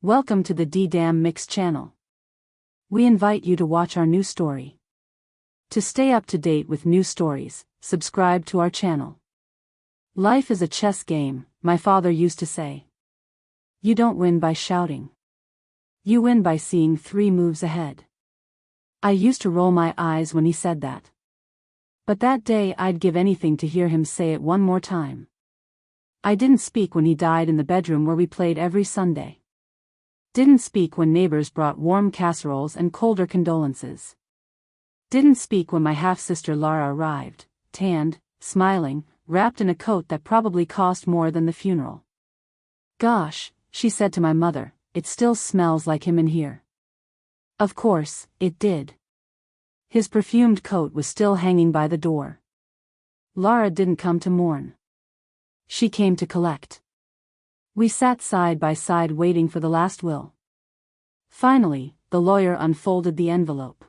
Welcome to the D-Dam Mix channel. We invite you to watch our new story. To stay up to date with new stories, subscribe to our channel. Life is a chess game, my father used to say. You don't win by shouting. You win by seeing 3 moves ahead. I used to roll my eyes when he said that. But that day I'd give anything to hear him say it one more time. I didn't speak when he died in the bedroom where we played every Sunday. Didn't speak when neighbors brought warm casseroles and colder condolences. Didn't speak when my half-sister Lara arrived, tanned, smiling, wrapped in a coat that probably cost more than the funeral. Gosh, she said to my mother, it still smells like him in here. Of course, it did. His perfumed coat was still hanging by the door. Lara didn't come to mourn. She came to collect. We sat side by side waiting for the last will. Finally, the lawyer unfolded the envelope.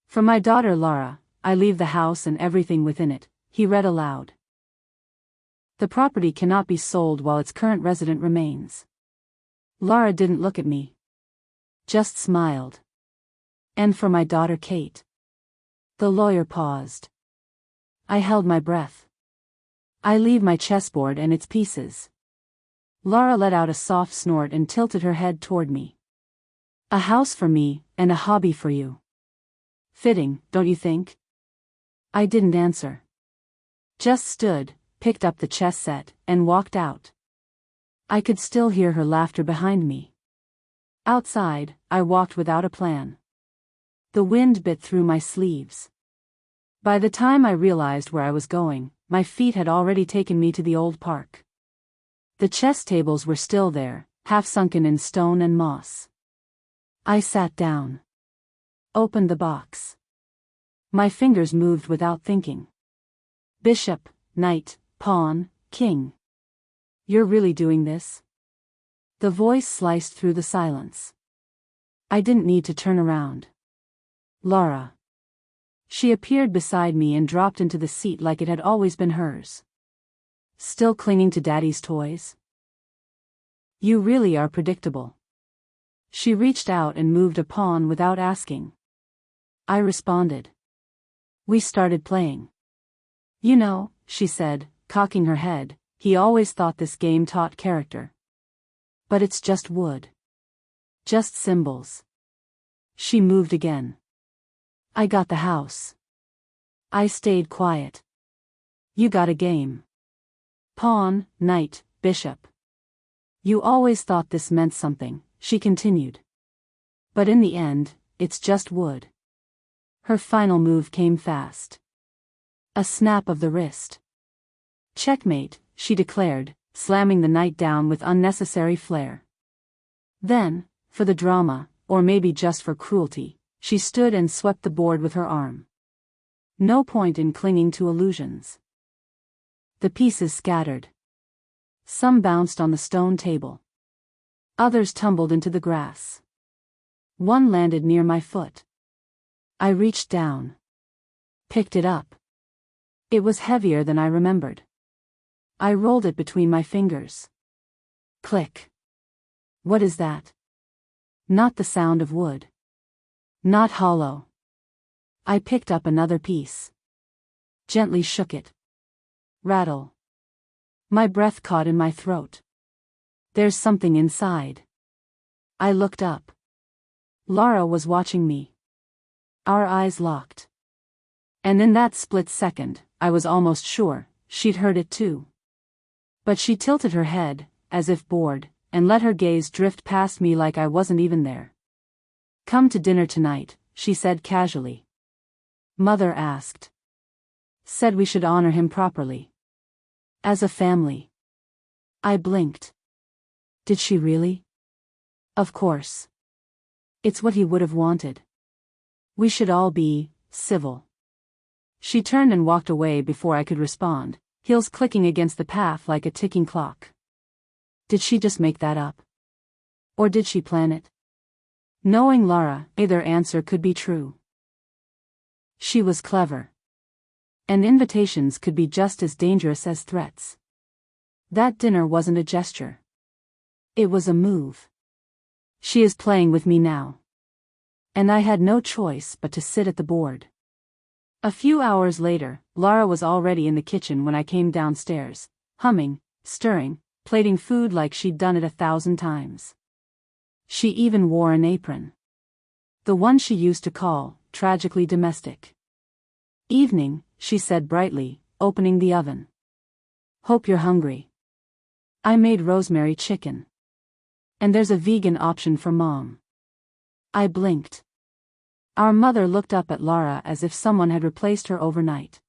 For my daughter Lara, I leave the house and everything within it, he read aloud. The property cannot be sold while its current resident remains. Lara didn't look at me. Just smiled. And for my daughter Kate. The lawyer paused. I held my breath. I leave my chessboard and its pieces. Lara let out a soft snort and tilted her head toward me. A house for me, and a hobby for you. Fitting, don't you think? I didn't answer. Just stood, picked up the chess set, and walked out. I could still hear her laughter behind me. Outside, I walked without a plan. The wind bit through my sleeves. By the time I realized where I was going, my feet had already taken me to the old park. The chess tables were still there, half sunken in stone and moss. I sat down. Opened the box. My fingers moved without thinking. Bishop, knight, pawn, king. You're really doing this? The voice sliced through the silence. I didn't need to turn around. Lara. She appeared beside me and dropped into the seat like it had always been hers. Still clinging to Daddy's toys? You really are predictable. She reached out and moved a pawn without asking. I responded. We started playing. You know, she said, cocking her head, he always thought this game taught character. But it's just wood. Just symbols. She moved again. I got the house. I stayed quiet. You got a game. Pawn, knight, bishop. You always thought this meant something, she continued. But in the end, it's just wood. Her final move came fast. A snap of the wrist. Checkmate, she declared, slamming the knight down with unnecessary flair. Then, for the drama, or maybe just for cruelty, she stood and swept the board with her arm. No point in clinging to illusions. The pieces scattered. Some bounced on the stone table. Others tumbled into the grass. One landed near my foot. I reached down. Picked it up. It was heavier than I remembered. I rolled it between my fingers. Click. What is that? Not the sound of wood. Not hollow. I picked up another piece. Gently shook it. Rattle. My breath caught in my throat. There's something inside. I looked up. Lara was watching me. Our eyes locked. And in that split second, I was almost sure she'd heard it too. But she tilted her head, as if bored, and let her gaze drift past me like I wasn't even there. Come to dinner tonight, she said casually. Mother asked. Said we should honor him properly. As a family. I blinked. Did she really? Of course. It's what he would have wanted. We should all be civil. She turned and walked away before I could respond, heels clicking against the path like a ticking clock. Did she just make that up? Or did she plan it? Knowing Lara, either answer could be true. She was clever. And invitations could be just as dangerous as threats. That dinner wasn't a gesture. It was a move. She is playing with me now. And I had no choice but to sit at the board. A few hours later, Lara was already in the kitchen when I came downstairs, humming, stirring, plating food like she'd done it 1,000 times. She even wore an apron. The one she used to call, tragically domestic. "Evening," she said brightly, opening the oven. "Hope you're hungry. I made rosemary chicken. And there's a vegan option for Mom." I blinked. Our mother looked up at Lara as if someone had replaced her overnight.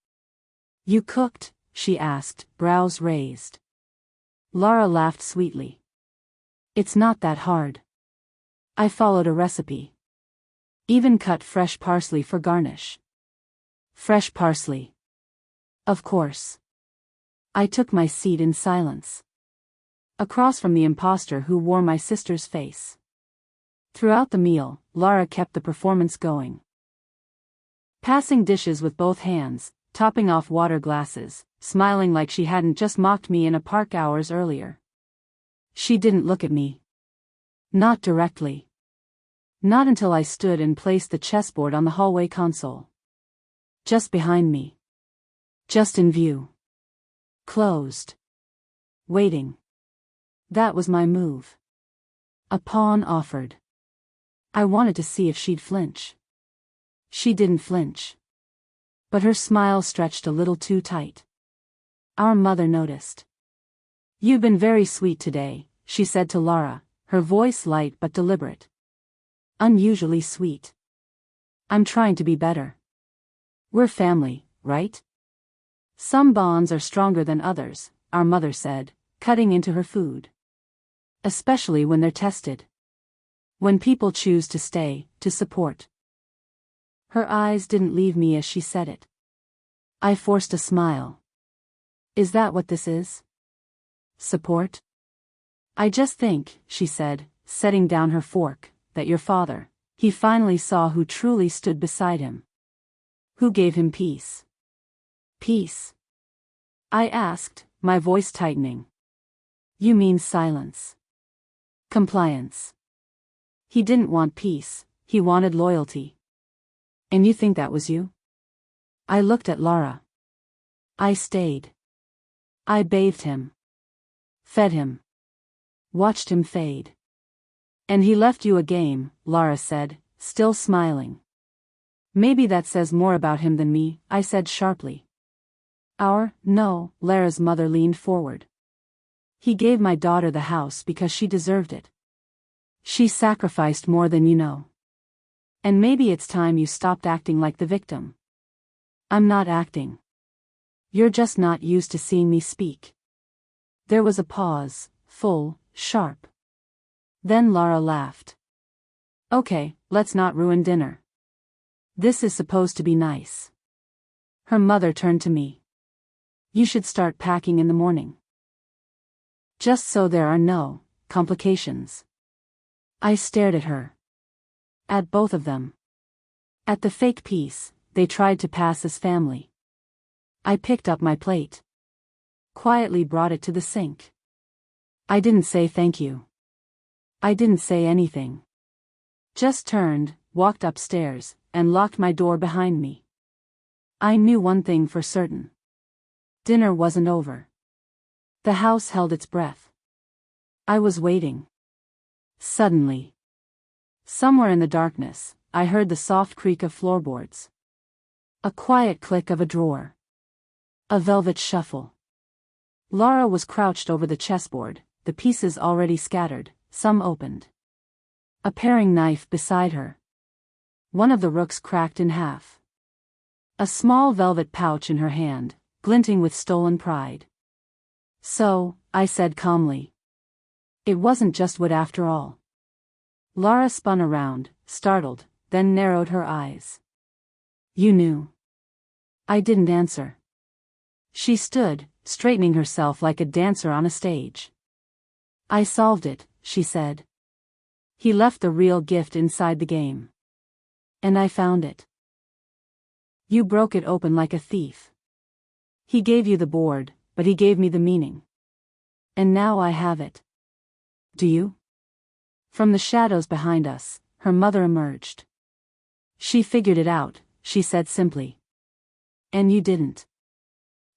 "You cooked?" she asked, brows raised. Lara laughed sweetly. "It's not that hard. I followed a recipe. Even cut fresh parsley for garnish." "Fresh parsley?" "Of course." I took my seat in silence. Across from the imposter who wore my sister's face. Throughout the meal, Lara kept the performance going. Passing dishes with both hands, topping off water glasses, smiling like she hadn't just mocked me in a park hours earlier. She didn't look at me. Not directly. Not until I stood and placed the chessboard on the hallway console. Just behind me. Just in view. Closed. Waiting. That was my move. A pawn offered. I wanted to see if she'd flinch. She didn't flinch. But her smile stretched a little too tight. Our mother noticed. "You've been very sweet today," she said to Lara, her voice light but deliberate. "Unusually sweet. I'm trying to be better. We're family, right? Some bonds are stronger than others," our mother said, cutting into her food. "Especially when they're tested. When people choose to stay, to support." Her eyes didn't leave me as she said it. I forced a smile. "Is that what this is? Support?" "I just think," she said, setting down her fork, "that your father, he finally saw who truly stood beside him. Who gave him peace." "Peace?" I asked, my voice tightening. "You mean silence? Compliance?" "He didn't want peace, he wanted loyalty." "And you think that was you?" I looked at Lara. "I stayed. I bathed him. Fed him. Watched him fade." "And he left you a game," Lara said, still smiling. "Maybe that says more about him than me," I said sharply. No," Lara's mother leaned forward. "He gave my daughter the house because she deserved it. She sacrificed more than you know. And maybe it's time you stopped acting like the victim." "I'm not acting. You're just not used to seeing me speak." There was a pause, full, sharp. Then Lara laughed. "Okay, let's not ruin dinner. This is supposed to be nice." Her mother turned to me. "You should start packing in the morning. Just so there are no complications." I stared at her. At both of them. At the fake peace they tried to pass as family. I picked up my plate. Quietly brought it to the sink. I didn't say thank you. I didn't say anything. Just turned, walked upstairs, and locked my door behind me. I knew one thing for certain. Dinner wasn't over. The house held its breath. I was waiting. Suddenly, somewhere in the darkness, I heard the soft creak of floorboards. A quiet click of a drawer. A velvet shuffle. Lara was crouched over the chessboard, the pieces already scattered, some opened. A paring knife beside her. One of the rooks cracked in half. A small velvet pouch in her hand, glinting with stolen pride. "So," I said calmly. "It wasn't just wood after all." Lara spun around, startled, then narrowed her eyes. "You knew?" I didn't answer. She stood, straightening herself like a dancer on a stage. "I solved it," she said. "He left the real gift inside the game. And I found it. You broke it open like a thief. He gave you the board, but he gave me the meaning. And now I have it. Do you?" From the shadows behind us, her mother emerged. She figured it out, she said simply. And you didn't.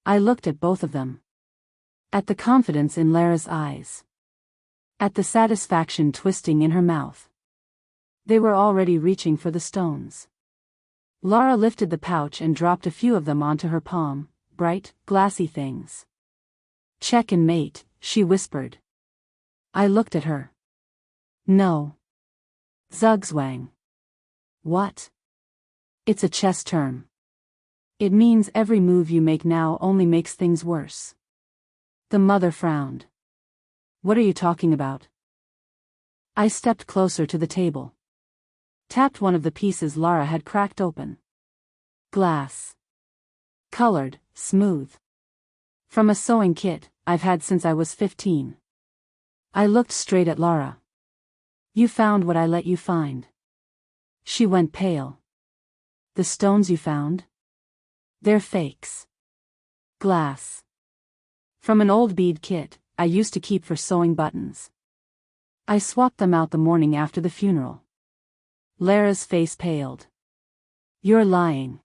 I looked at both of them. At the confidence in Lara's eyes. At the satisfaction twisting in her mouth. They were already reaching for the stones. Lara lifted the pouch and dropped a few of them onto her palm, bright, glassy things. Check and mate, she whispered. I looked at her. No. Zugzwang. What? It's a chess term. It means every move you make now only makes things worse. The mother frowned. What are you talking about? I stepped closer to the table. Tapped one of the pieces Lara had cracked open. Glass. Colored, smooth. From a sewing kit I've had since I was 15. I looked straight at Lara. You found what I let you find. She went pale. The stones you found? They're fakes. Glass. From an old bead kit I used to keep for sewing buttons. I swapped them out the morning after the funeral. Lara's face paled. You're lying.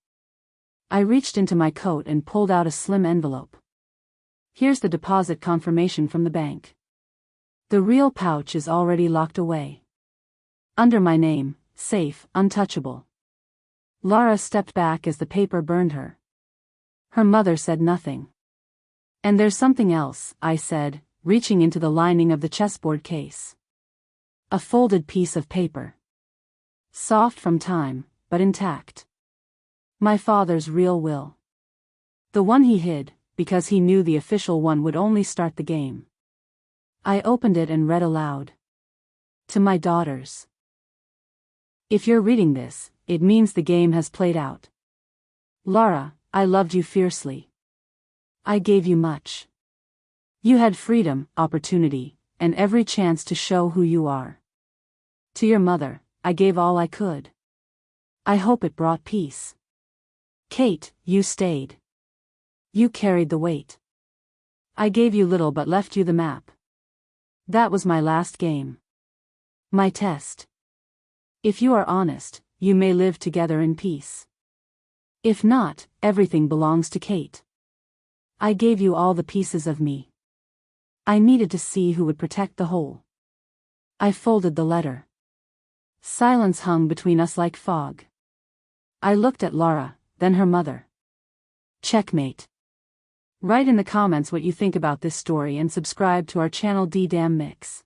I reached into my coat and pulled out a slim envelope. Here's the deposit confirmation from the bank. The real pouch is already locked away. Under my name, safe, untouchable. Lara stepped back as the paper burned her. Her mother said nothing. And there's something else, I said, reaching into the lining of the chessboard case. A folded piece of paper. Soft from time, but intact. My father's real will. The one he hid, because he knew the official one would only start the game. I opened it and read aloud. To my daughters. If you're reading this, it means the game has played out. Lara, I loved you fiercely. I gave you much. You had freedom, opportunity, and every chance to show who you are. To your mother, I gave all I could. I hope it brought peace. Kate, you stayed. You carried the weight. I gave you little but left you the map. That was my last game. My test. If you are honest, you may live together in peace. If not, everything belongs to Kate. I gave you all the pieces of me. I needed to see who would protect the whole. I folded the letter. Silence hung between us like fog. I looked at Lara, then her mother. Checkmate. Write in the comments what you think about this story and subscribe to our channel D-Damn Mix.